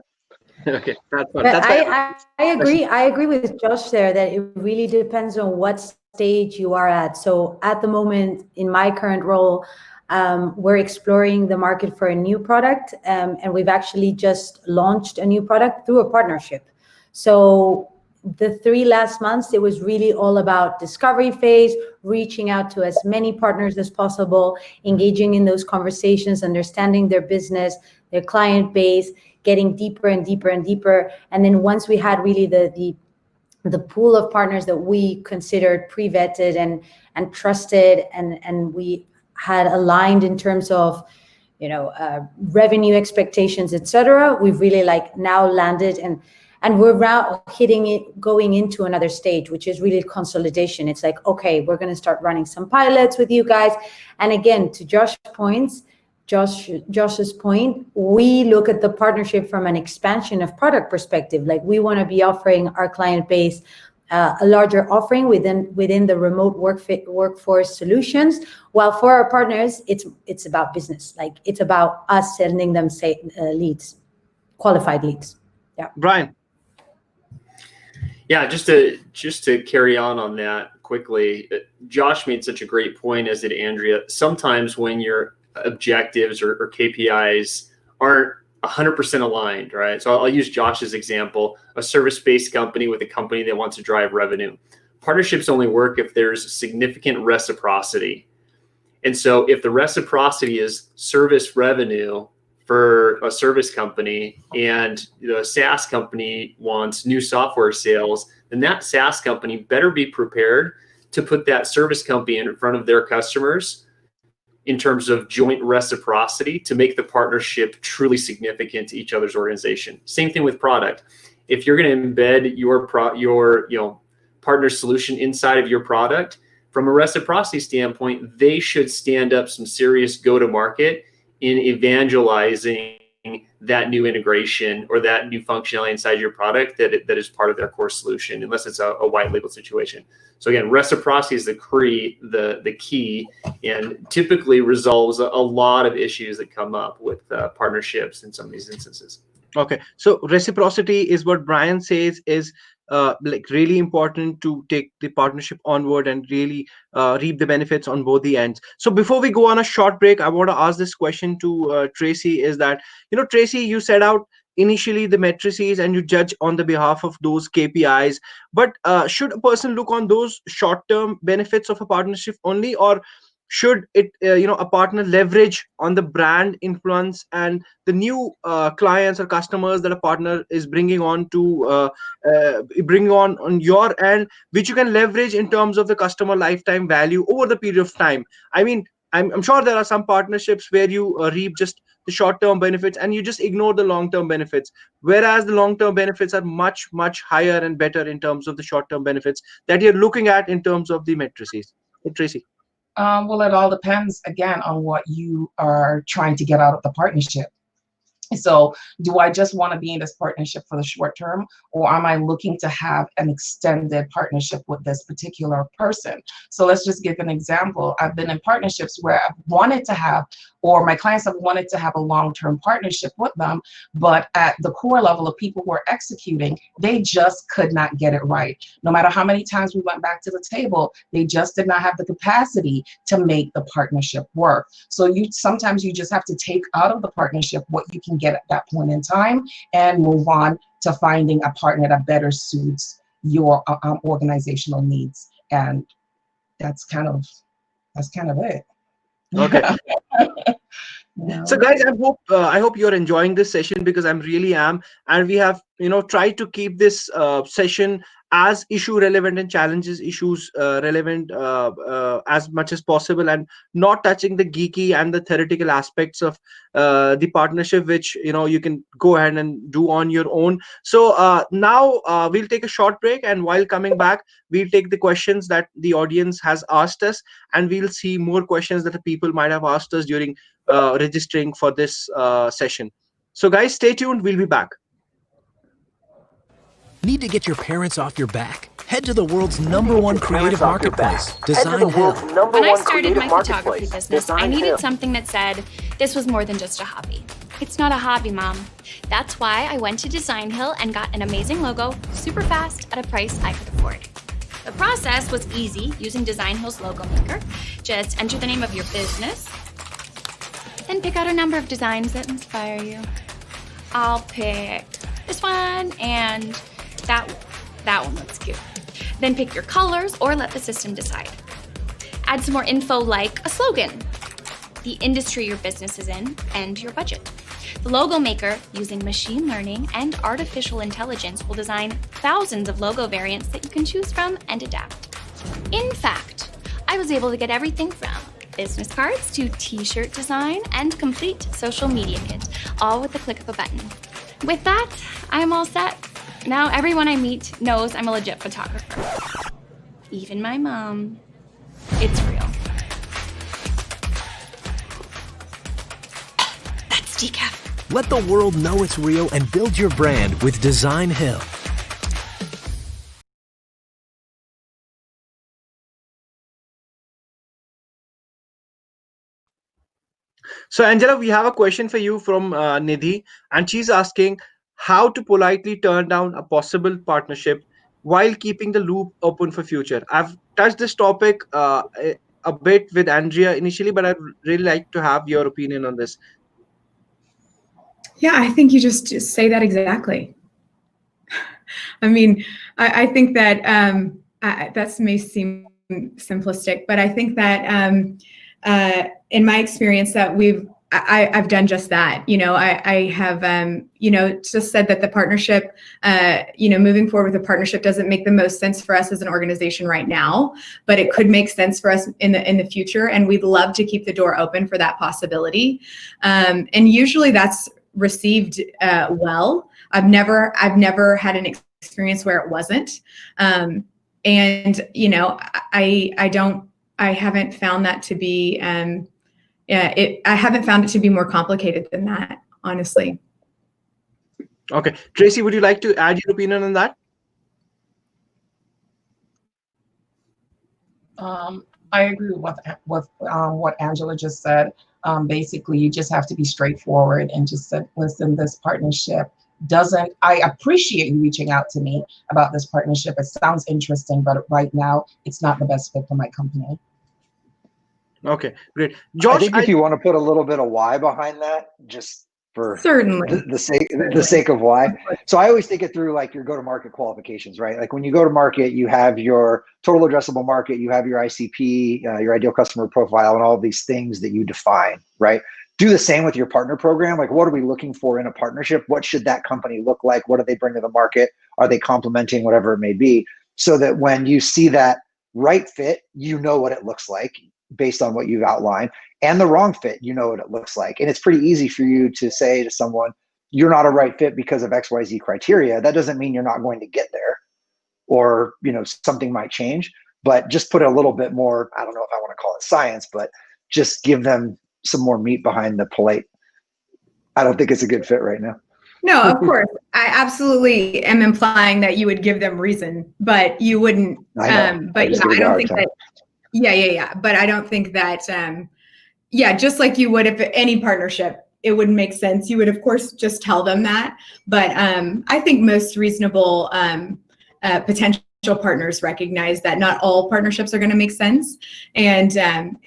Okay, that's fun. But That's I agree. I agree with Josh there that it really depends on what stage you are at. So at the moment, in my current role, we're exploring the market for a new product, and we've actually just launched a new product through a partnership. So the 3 last months, it was really all about discovery phase, reaching out to as many partners as possible, engaging in those conversations, understanding their business, their client base, getting deeper and deeper and deeper. And then once we had really the pool of partners that we considered pre-vetted and trusted, and we had aligned in terms of revenue expectations, etc., we've really now landed and we're now hitting it, going into another stage, which is really consolidation. It's like, okay, we're going to start running some pilots with you guys. And again, to Josh's point, we look at the partnership from an expansion of product perspective. Like we want to be offering our client base a larger offering within the remote workforce solutions, while for our partners, it's about business. Like it's about us sending them leads, qualified leads. Yeah, Brian. Yeah, just to carry on that quickly, Josh made such a great point, as did Andrea. Sometimes when your objectives or KPIs aren't 100% aligned, right? So I'll use Josh's example, a service-based company with a company that wants to drive revenue. Partnerships only work if there's significant reciprocity. And so if the reciprocity is service revenue for a service company and the SaaS company wants new software sales, then that SaaS company better be prepared to put that service company in front of their customers in terms of joint reciprocity to make the partnership truly significant to each other's organization. Same thing with product. If you're going to embed your partner solution inside of your product, from a reciprocity standpoint, they should stand up some serious go-to-market in evangelizing that new integration or that new functionality inside your product that is part of their core solution, unless it's a white label situation. So again, reciprocity is the key, and typically resolves a lot of issues that come up with partnerships in some of these instances. Okay, so reciprocity is what Brian says is really important to take the partnership onward and really reap the benefits on both the ends. So before we go on a short break, I want to ask this question to Tracy, is that, Tracy, you set out initially the matrices and you judge on the behalf of those KPIs. But should a person look on those short-term benefits of a partnership only, or should it a partner leverage on the brand influence and the new clients or customers that a partner is bringing on to bring on your end, which you can leverage in terms of the customer lifetime value over the period of time? I mean, I'm sure there are some partnerships where you reap just the short-term benefits and you just ignore the long-term benefits, whereas the long-term benefits are much, much higher and better in terms of the short-term benefits that you're looking at in terms of the matrices. Tracy. Well, it all depends again on what you are trying to get out of the partnership. So do I just want to be in this partnership for the short term, or am I looking to have an extended partnership with this particular person? So let's just give an example. I've been in partnerships where I've wanted to have, or my clients have wanted to have a long-term partnership with them, but at the core level of people who are executing, they just could not get it right. No matter how many times we went back to the table, they just did not have the capacity to make the partnership work. So sometimes you just have to take out of the partnership what you can get at that point in time and move on to finding a partner that better suits your organizational needs. And that's kind of it. Okay. Yeah. So guys, I hope you're enjoying this session, because I'm really am, and we have tried to keep this session as issue relevant and challenges issues relevant as much as possible, and not touching the geeky and the theoretical aspects of the partnership, which you can go ahead and do on your own. So now we'll take a short break, and while coming back, we'll take the questions that the audience has asked us, and we'll see more questions that the people might have asked us during registering for this session. So guys, stay tuned. We'll be back. Need to get your parents off your back? Head to the world's #1 creative marketplace, Designhill. When I started my photography business, I needed something that said, this was more than just a hobby. It's not a hobby, Mom. That's why I went to Designhill and got an amazing logo super fast at a price I could afford. The process was easy using Designhill's logo maker. Just enter the name of your business, then pick out a number of designs that inspire you. I'll pick this one and that one looks cute. Then pick your colors or let the system decide. Add some more info like a slogan, the industry your business is in, and your budget. The logo maker, using machine learning and artificial intelligence, will design thousands of logo variants that you can choose from and adapt. In fact, I was able to get everything from business cards to t-shirt design and complete social media kit, all with the click of a button. With that, I'm all set. Now everyone I meet knows I'm a legit photographer. Even my mom. It's real. That's decaf. Let the world know it's real and build your brand with Designhill. So Angela, we have a question for you from Nidhi, and she's asking how to politely turn down a possible partnership while keeping the loop open for future. I've touched this topic a bit with Andrea initially, but I'd really like to have your opinion on this. Yeah, I think you just say that exactly. I mean, I think that that may seem simplistic, but I think that in my experience that I've done just that. I have, just said that the partnership, moving forward with the partnership doesn't make the most sense for us as an organization right now, but it could make sense for us in the future. And we'd love to keep the door open for that possibility. And usually that's received well. I've never had an experience where it wasn't. I haven't found that to be, I haven't found it to be more complicated than that, honestly. Okay. Tracy, would you like to add your opinion on that? I agree with what Angela just said. Basically, you just have to be straightforward and just say, listen, this partnership I appreciate you reaching out to me about this partnership. It sounds interesting, but right now it's not the best fit for my company. Okay, great. Josh, I think if you want to put a little bit of why behind that, just for Certainly. the sake of why. So I always think it through like your go-to-market qualifications, right? Like when you go to market, you have your total addressable market, you have your ICP, your ideal customer profile, and all of these things that you define, right? Do the same with your partner program. Like, what are we looking for in a partnership? What should that company look like? What do they bring to the market? Are they complementing, whatever it may be? So that when you see that right fit, you know what it looks like based on what you've outlined, and the wrong fit, you know what it looks like. And it's pretty easy for you to say to someone, you're not a right fit because of XYZ criteria. That doesn't mean you're not going to get there, or, you know, something might change, but just put a little bit more, I don't know if I want to call it science, but just give them some more meat behind the plate. I don't think it's a good fit right now. No, of course. I absolutely am implying that you would give them reason, but you wouldn't. I know. But yeah, I don't think that. Yeah. But I don't think that. Just like you would if any partnership, it wouldn't make sense. You would, of course, just tell them that. But I think most reasonable potential partners recognize that not all partnerships are going to make sense, and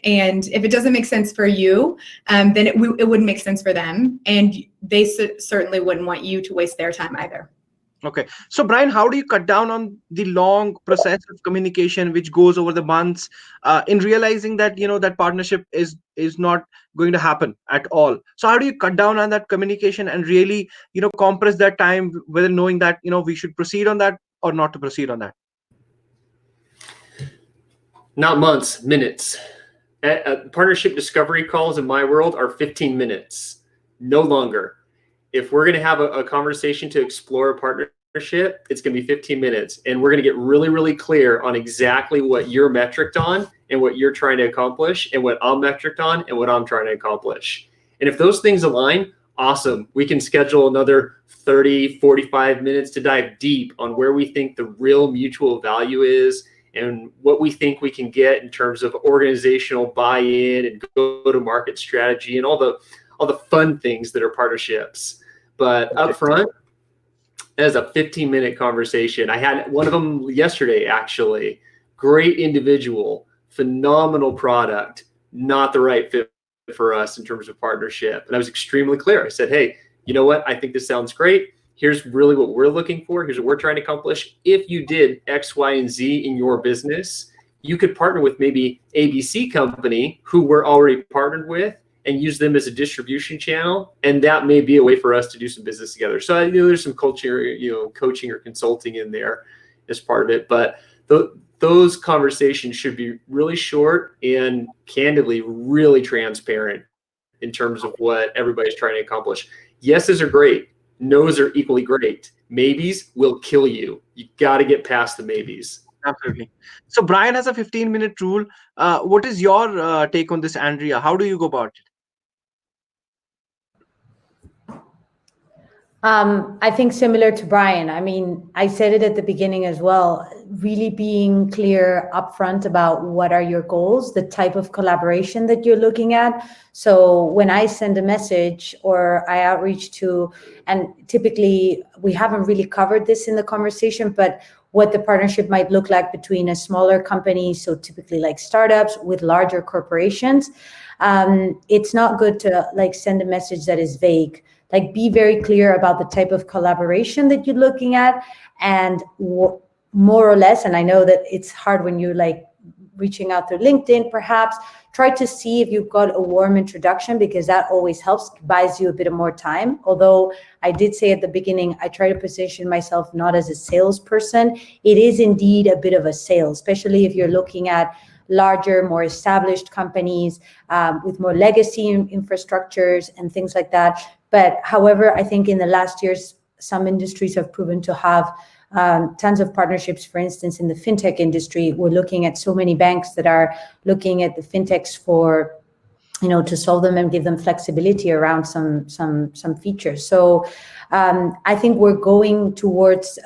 if it doesn't make sense for you, then it wouldn't make sense for them, and they certainly wouldn't want you to waste their time either. Okay, so Brian, how do you cut down on the long process of communication which goes over the months, in realizing that that partnership is not going to happen at all? So how do you cut down on that communication and really compress that time, whether knowing that we should proceed on that or not to proceed on that? Not months, minutes. Partnership discovery calls in my world are 15 minutes, no longer. If we're going to have a conversation to explore a partnership, it's going to be 15 minutes. And we're going to get really, really clear on exactly what you're metriced on and what you're trying to accomplish, and what I'm metriced on and what I'm trying to accomplish. And if those things align, awesome. We can schedule another 30, 45 minutes to dive deep on where we think the real mutual value is, and what we think we can get in terms of organizational buy-in and go-to-market strategy and all the fun things that are partnerships. But up front, as a 15-minute conversation, I had one of them yesterday, actually. Great individual, phenomenal product, not the right fit for us in terms of partnership. And I was extremely clear. I said, hey, you know what? I think this sounds great. Here's really what we're looking for. Here's what we're trying to accomplish. If you did X, Y, and Z in your business, you could partner with maybe ABC company who we're already partnered with and use them as a distribution channel. And that may be a way for us to do some business together. So I know there's some culture, coaching or consulting in there as part of it. But those conversations should be really short and candidly really transparent in terms of what everybody's trying to accomplish. Yeses are great. No's are equally great. Maybes will kill you. You got to get past the maybes. Absolutely. So Brian has a 15-minute rule. What is your take on this, Andrea? How do you go about it? I think similar to Brian. I mean, I said it at the beginning as well, really being clear upfront about what are your goals, the type of collaboration that you're looking at. So when I send a message or I outreach to, and typically we haven't really covered this in the conversation, but what the partnership might look like between a smaller company, so typically like startups, with larger corporations, it's not good to like send a message that is vague. Like, be very clear about the type of collaboration that you're looking at, and more or less, and I know that it's hard when you're like reaching out through LinkedIn, perhaps try to see if you've got a warm introduction, because that always helps, buys you a bit of more time. Although I did say at the beginning, I try to position myself not as a salesperson. It is indeed a bit of a sale, especially if you're looking at larger, more established companies with more legacy infrastructures and things like that. But however, I think in the last years, some industries have proven to have tons of partnerships. For instance, in the fintech industry, we're looking at so many banks that are looking at the fintechs for, to solve them and give them flexibility around some features. So I think we're going towards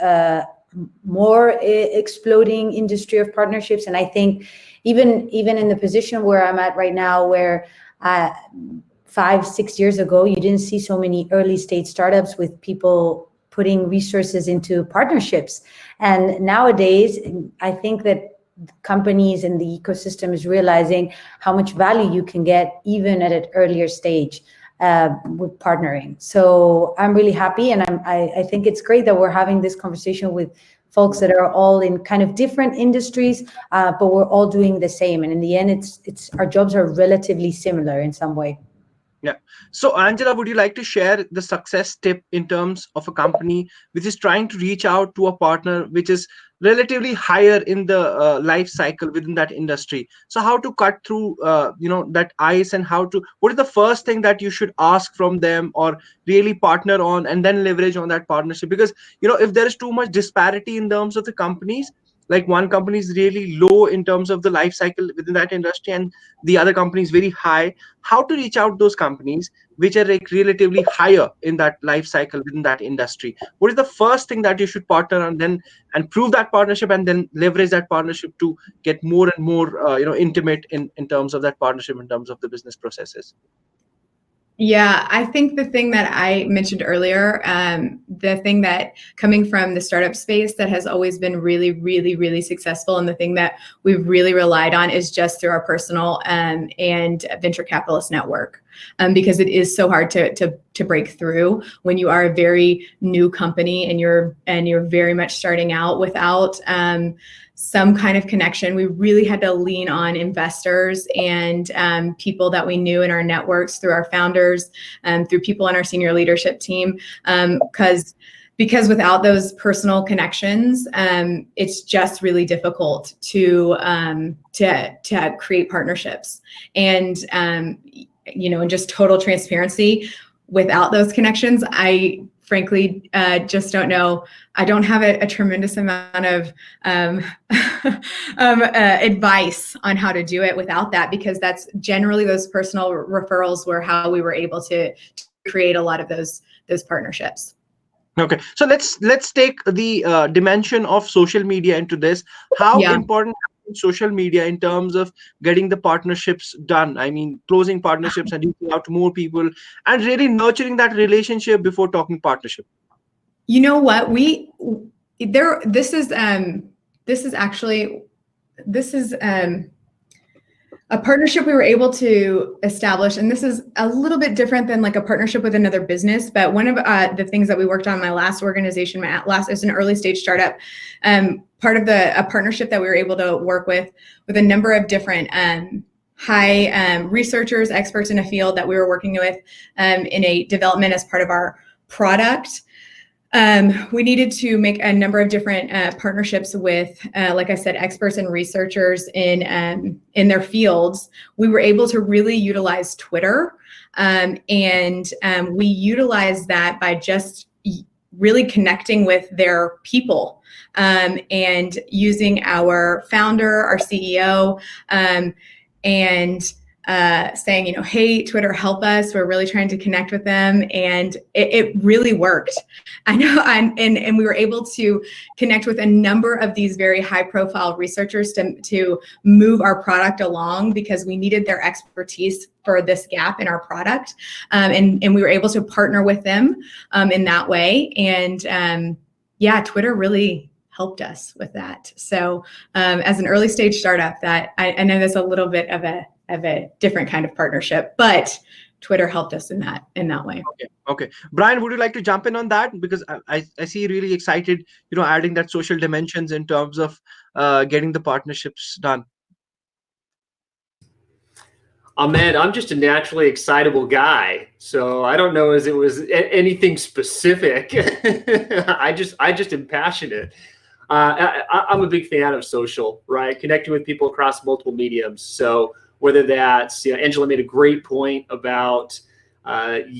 more exploding industry of partnerships. And I think even in the position where I'm at right now, where 5-6 years ago, you didn't see so many early stage startups with people putting resources into partnerships. And nowadays, I think that companies and the ecosystem is realizing how much value you can get even at an earlier stage. with partnering. So I'm really happy, and I think it's great that we're having this conversation with folks that are all in kind of different industries, but we're all doing the same. And in the end, it's our jobs are relatively similar in some way. Yeah. So, Angela, would you like to share the success tip in terms of a company which is trying to reach out to a partner which is relatively higher in the life cycle within that industry? So, how to cut through, that ice, and what is the first thing that you should ask from them or really partner on, and then leverage on that partnership? Because, if there is too much disparity in terms of the companies, like one company is really low in terms of the life cycle within that industry and the other company is very high, how to reach out those companies which are like relatively higher in that life cycle within that industry? What is the first thing that you should partner on, then and prove that partnership, and then leverage that partnership to get more and more intimate in terms of that partnership, in terms of the business processes? Yeah, I think the thing that I mentioned earlier, the thing that coming from the startup space that has always been really, really, really successful, and the thing that we've really relied on is just through our personal and venture capitalist network, because it is so hard to break through when you are a very new company and you're very much starting out without some kind of connection. We really had to lean on investors and people that we knew in our networks, through our founders, through people on our senior leadership team, because without those personal connections, it's just really difficult to create partnerships. And in just total transparency, without those connections, I frankly just don't know. I don't have a tremendous amount of advice on how to do it without that, because that's generally those personal referrals were how we were able to create a lot of those partnerships. Okay, so let's take the dimension of social media into this. How important is social media in terms of getting the partnerships done? I mean, closing partnerships and reaching out to more people and really nurturing that relationship before talking partnership. You know what? This is a partnership we were able to establish, and this is a little bit different than like a partnership with another business. But one of the things that we worked on in my last organization, is an early stage startup. Part of a partnership that we were able to work with a number of different high researchers, experts in a field that we were working with in a development as part of our product. We needed to make a number of different partnerships with, like I said, experts and researchers in their fields. We were able to really utilize Twitter, and we utilized that by just really connecting with their people, and using our founder, our CEO, and saying, hey, Twitter, help us. We're really trying to connect with them. And it really worked. I know. And we were able to connect with a number of these very high profile researchers to move our product along, because we needed their expertise for this gap in our product. And we were able to partner with them in that way. And Twitter really helped us with that. So as an early stage startup, that I know that's a little bit of a different kind of partnership, but Twitter helped us in that way. Okay. Brian, would you like to jump in on that? Because I see you really excited, adding that social dimensions in terms of getting the partnerships done. Ahmed, I'm just a naturally excitable guy, so I don't know as it was anything specific. I just am passionate. I'm a big fan of social, right? Connecting with people across multiple mediums. So whether that's, Angela made a great point about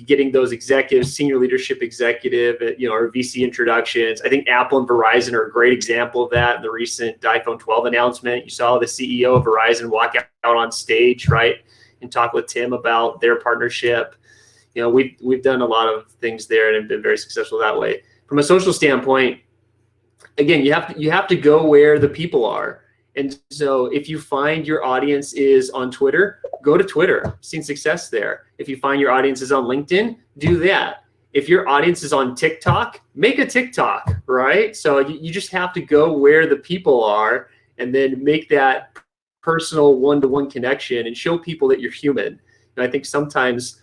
getting those executives, senior leadership executive, or VC introductions. I think Apple and Verizon are a great example of that. In the recent iPhone 12 announcement, you saw the CEO of Verizon walk out on stage, right, and talk with Tim about their partnership. We've done a lot of things there and have been very successful that way. From a social standpoint, again, you have to go where the people are. And so if you find your audience is on Twitter, go to Twitter. I've seen success there. If you find your audience is on LinkedIn, do that. If your audience is on TikTok, make a TikTok, right? So you just have to go where the people are and then make that personal one-to-one connection and show people that you're human. And I think sometimes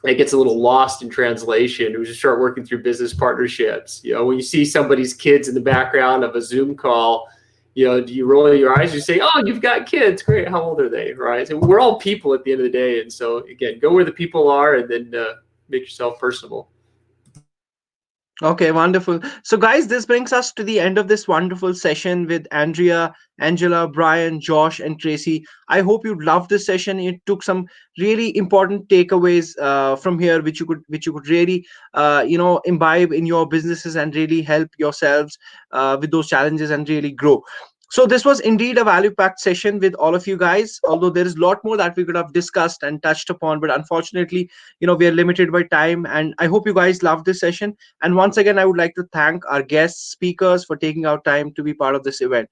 it gets a little lost in translation. We just start working through business partnerships. When you see somebody's kids in the background of a Zoom call, do you roll your eyes? You say, "Oh, you've got kids. Great. How old are they?" Right? So we're all people at the end of the day. And so again, go where the people are, and then make yourself personable. Okay, wonderful. So, guys, this brings us to the end of this wonderful session with Andrea, Angela, Brian, Josh, and Tracy. I hope you loved this session. It took some really important takeaways from here, which you could really, imbibe in your businesses and really help yourselves with those challenges and really grow. So this was indeed a value packed session with all of you guys. Although there is a lot more that we could have discussed and touched upon, but unfortunately, we are limited by time. And I hope you guys loved this session. And once again, I would like to thank our guest speakers for taking out time to be part of this event.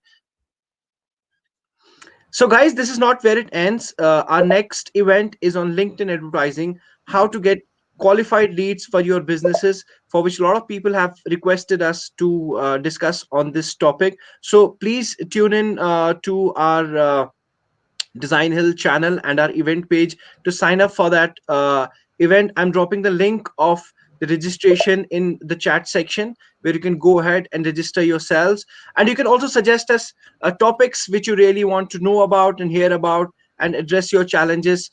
So, guys, this is not where it ends. Our next event is on LinkedIn advertising, how to get qualified leads for your businesses, for which a lot of people have requested us to discuss on this topic. So, please tune in to our Design Hill channel and our event page to sign up for that event. I'm dropping the link of the registration in the chat section where you can go ahead and register yourselves. And you can also suggest us topics which you really want to know about and hear about and address your challenges.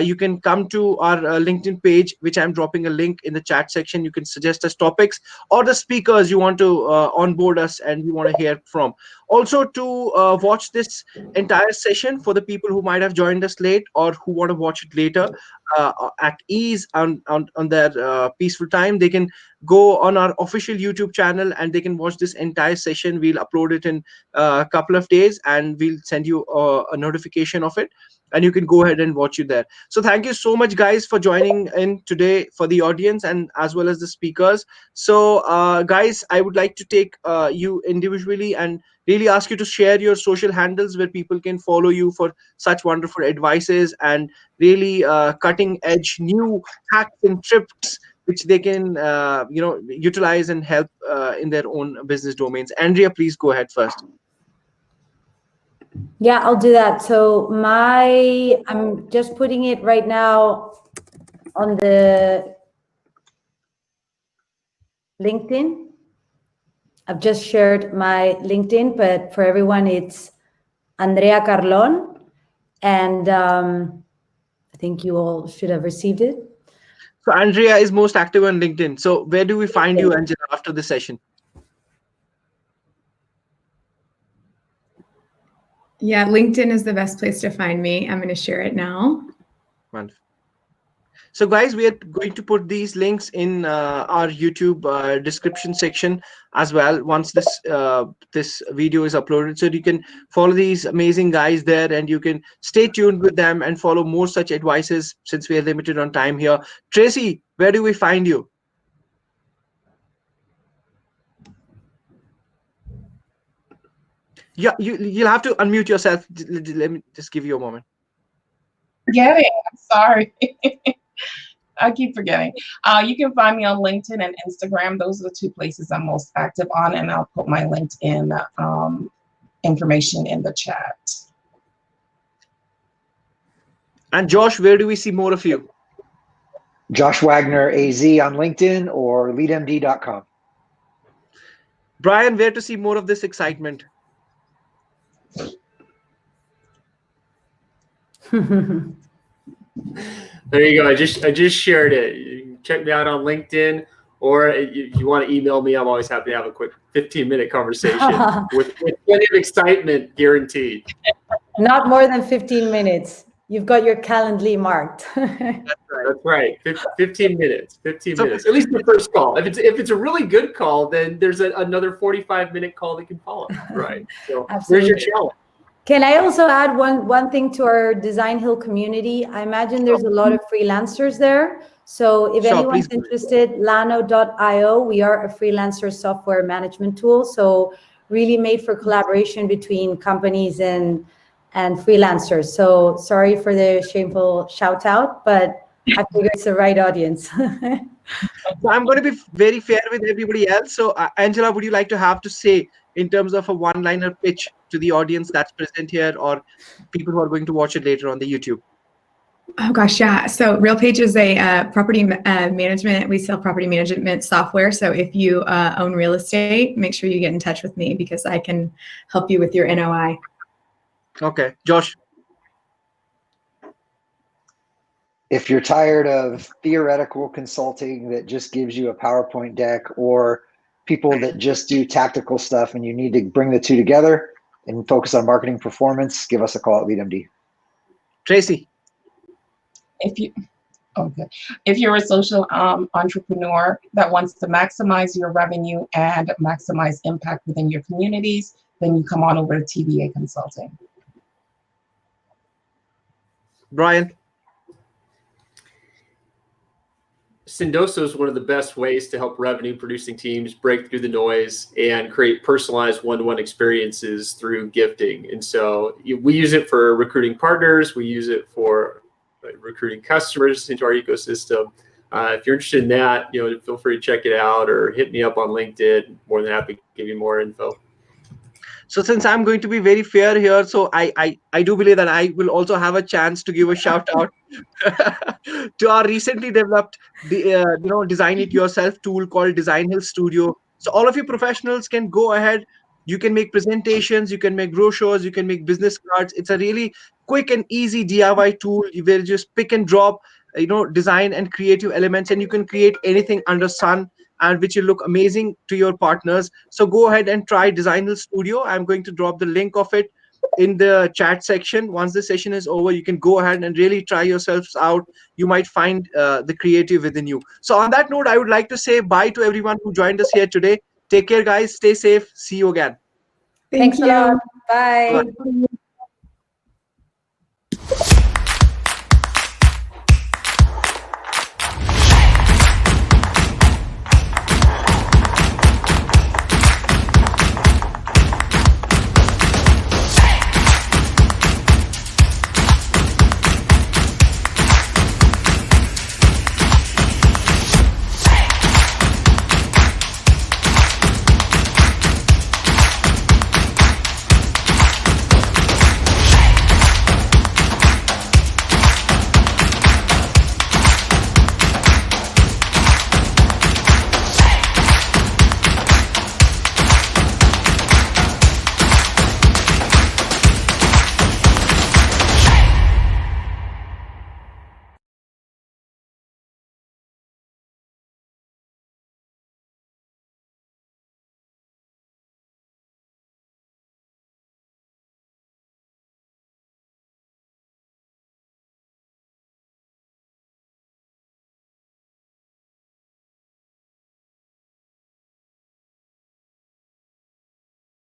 You can come to our LinkedIn page, which I'm dropping a link in the chat section. You can suggest us topics or the speakers you want to onboard us and you want to hear from. Also, to watch this entire session for the people who might have joined us late or who want to watch it later at ease on their peaceful time, they can go on our official YouTube channel and they can watch this entire session. We'll upload it in a couple of days and we'll send you a notification of it, and you can go ahead and watch it there. So thank you so much, guys, for joining in today, for the audience and as well as the speakers. So guys, I would like to take you individually and really ask you to share your social handles where people can follow you for such wonderful advices and really cutting edge new hacks and tricks which they can utilize and help in their own business domains. Andrea, please go ahead first. Yeah, I'll do that. So I'm just putting it right now on the LinkedIn. I've just shared my LinkedIn, but for everyone, it's Andrea Carlon. And I think you all should have received it. So Andrea is most active on LinkedIn. So where do we find you, Angela, after the session? Yeah, LinkedIn is the best place to find me. I'm going to share it now. Wonderful. So guys, we are going to put these links in our YouTube description section as well once this video is uploaded, so you can follow these amazing guys there and you can stay tuned with them and follow more such advices since we are limited on time here. Tracy, where do we find you? Yeah, you'll have to unmute yourself. Let me just give you a moment. Forgetting. I'm sorry. I keep forgetting. You can find me on LinkedIn and Instagram. Those are the two places I'm most active on, and I'll put my LinkedIn information in the chat. And Josh, where do we see more of you? Josh Wagner AZ on LinkedIn or leadmd.com. Brian, where to see more of this excitement? There you go. I just shared it. You can check me out on LinkedIn, or if you want to email me, I'm always happy to have a quick 15-minute conversation with plenty of excitement guaranteed. Not more than 15 minutes. You've got your Calendly marked. That's right. 15 minutes. 15 minutes. At least the first call. If it's a really good call, then there's another 45-minute call that can follow. Right. So there's your challenge. Can I also add one thing to our Designhill community? I imagine there's a lot of freelancers there. So if anyone's interested, lano.io, we are a freelancer software management tool. So really made for collaboration between companies and freelancers. So sorry for the shameful shout out, but I figure it's the right audience. So I'm going to be very fair with everybody else. So Angela, would you like to have to say in terms of a one-liner pitch to the audience that's present here or people who are going to watch it later on the YouTube? Oh gosh, yeah. So RealPage is a property management. We sell property management software. So if you own real estate, make sure you get in touch with me because I can help you with your NOI. Okay, Josh. If you're tired of theoretical consulting that just gives you a PowerPoint deck, or people that just do tactical stuff, and you need to bring the two together and focus on marketing performance, give us a call at LeadMD. Tracy. If you're a social entrepreneur that wants to maximize your revenue and maximize impact within your communities, then you come on over to TBA Consulting. Brian. Sendoso is one of the best ways to help revenue producing teams break through the noise and create personalized one-to-one experiences through gifting. And so we use it for recruiting partners. We use it for recruiting customers into our ecosystem. If you're interested in that, feel free to check it out or hit me up on LinkedIn. More than happy to give you more info. So since I'm going to be very fair here, so I do believe that I will also have a chance to give a shout out to our recently developed design it yourself tool called Designhill Studio. So all of you professionals can go ahead. You can make presentations, you can make brochures, you can make business cards. It's a really quick and easy DIY tool where you just pick and drop, design and creative elements, and you can create anything under sun, and which will look amazing to your partners. So go ahead and try Designhill Studio. I'm going to drop the link of it in the chat section. Once the session is over, you can go ahead and really try yourselves out. You might find the creative within you. So on that note, I would like to say bye to everyone who joined us here today. Take care, guys. Stay safe. See you again. Thanks a lot. Bye. Bye.